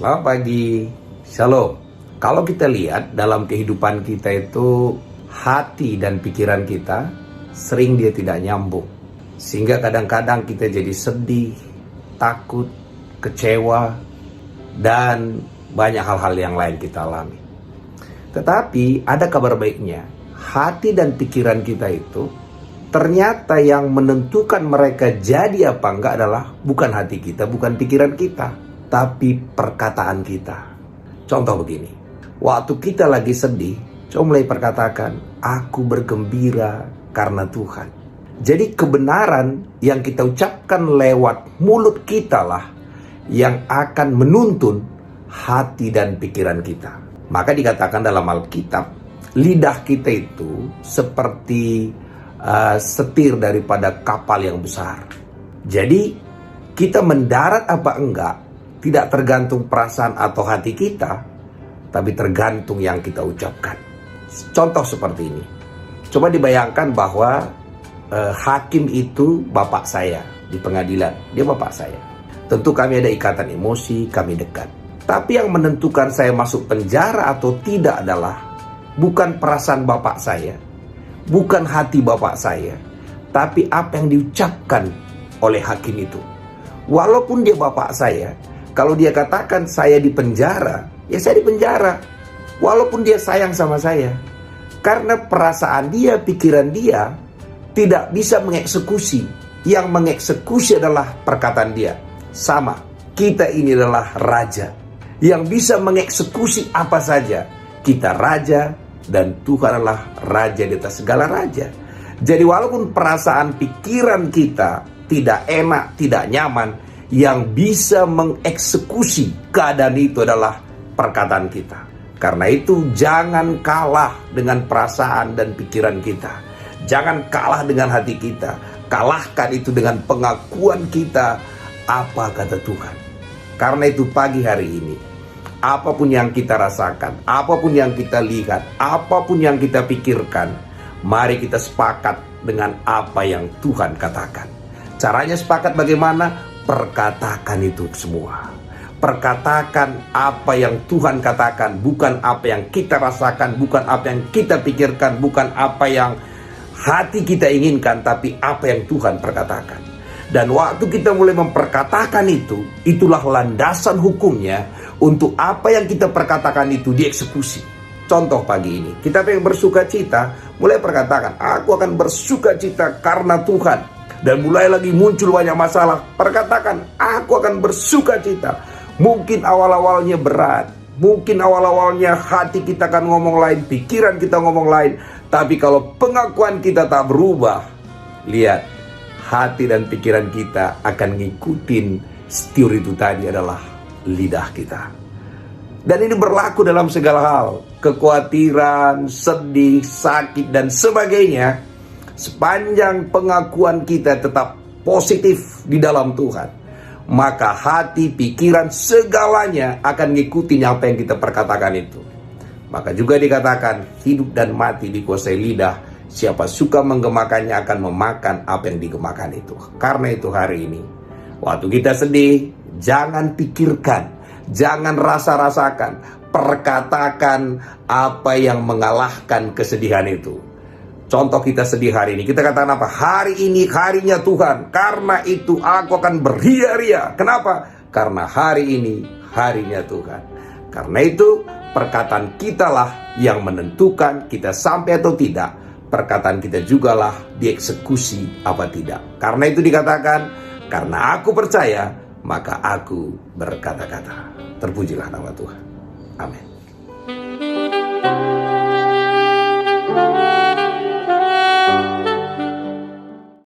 Selamat pagi, Shalom. Kalau kita lihat dalam kehidupan kita itu, hati dan pikiran kita sering dia tidak nyambung. Sehingga kadang-kadang kita jadi sedih, takut, kecewa, dan banyak hal-hal yang lain kita alami. Tetapi ada kabar baiknya, hati dan pikiran kita itu ternyata yang menentukan mereka jadi apa enggak adalah bukan hati kita, bukan pikiran kita, tapi perkataan kita. Contoh begini, waktu kita lagi sedih, coba mulai perkatakan, aku bergembira karena Tuhan. Jadi kebenaran yang kita ucapkan lewat mulut kita lah yang akan menuntun hati dan pikiran kita. Maka dikatakan dalam Alkitab, lidah kita itu seperti setir daripada kapal yang besar. Jadi kita mendarat apa enggak tidak tergantung perasaan atau hati kita, tapi tergantung yang kita ucapkan. Contoh seperti ini. Coba dibayangkan bahwa hakim itu bapak saya di pengadilan. Dia bapak saya. Tentu kami ada ikatan emosi, kami dekat. Tapi yang menentukan saya masuk penjara atau tidak adalah bukan perasaan bapak saya, bukan hati bapak saya, tapi apa yang diucapkan oleh hakim itu. Walaupun dia bapak saya, kalau dia katakan saya di penjara, ya saya di penjara. Walaupun dia sayang sama saya. Karena perasaan dia, pikiran dia tidak bisa mengeksekusi. Yang mengeksekusi adalah perkataan dia. Sama, kita ini adalah raja yang bisa mengeksekusi apa saja. Kita raja dan Tuhan adalah raja di atas segala raja. Jadi walaupun perasaan pikiran kita tidak enak, tidak nyaman, yang bisa mengeksekusi keadaan itu adalah perkataan kita. Karena itu jangan kalah dengan perasaan dan pikiran kita. Jangan kalah dengan hati kita. Kalahkan itu dengan pengakuan kita, apa kata Tuhan. Karena itu pagi hari ini, apapun yang kita rasakan, apapun yang kita lihat, apapun yang kita pikirkan, mari kita sepakat dengan apa yang Tuhan katakan. Caranya sepakat bagaimana? Perkatakan itu semua. Perkatakan apa yang Tuhan katakan, bukan apa yang kita rasakan, bukan apa yang kita pikirkan, bukan apa yang hati kita inginkan, tapi apa yang Tuhan perkatakan. Dan waktu kita mulai memperkatakan itu, itulah landasan hukumnya untuk apa yang kita perkatakan itu dieksekusi. Contoh pagi ini, kita pengen bersuka cita, mulai perkatakan, aku akan bersuka cita karena Tuhan. Dan mulai lagi muncul banyak masalah, perkatakan, aku akan bersuka cita. Mungkin awal-awalnya berat, mungkin awal-awalnya hati kita akan ngomong lain, pikiran kita ngomong lain. Tapi kalau pengakuan kita tak berubah, lihat, hati dan pikiran kita akan ngikutin setir itu tadi adalah lidah kita. Dan ini berlaku dalam segala hal. Kekhawatiran, sedih, sakit, dan sebagainya. Sepanjang pengakuan kita tetap positif di dalam Tuhan, maka hati, pikiran, segalanya akan ngikutin apa yang kita perkatakan itu. Maka juga dikatakan, hidup dan mati dikuasai lidah. Siapa suka menggemakannya akan memakan apa yang digemakan itu. Karena itu hari ini, waktu kita sedih, jangan pikirkan, jangan rasa-rasakan, perkatakan apa yang mengalahkan kesedihan itu. Contoh kita sedih hari ini, kita katakan apa? Hari ini harinya Tuhan, karena itu aku akan berria-ria. Kenapa? Karena hari ini harinya Tuhan. Karena itu perkataan kitalah yang menentukan kita sampai atau tidak. Perkataan kita jugalah dieksekusi apa tidak. Karena itu dikatakan, karena aku percaya, maka aku berkata-kata. Terpujilah nama Tuhan. Amin.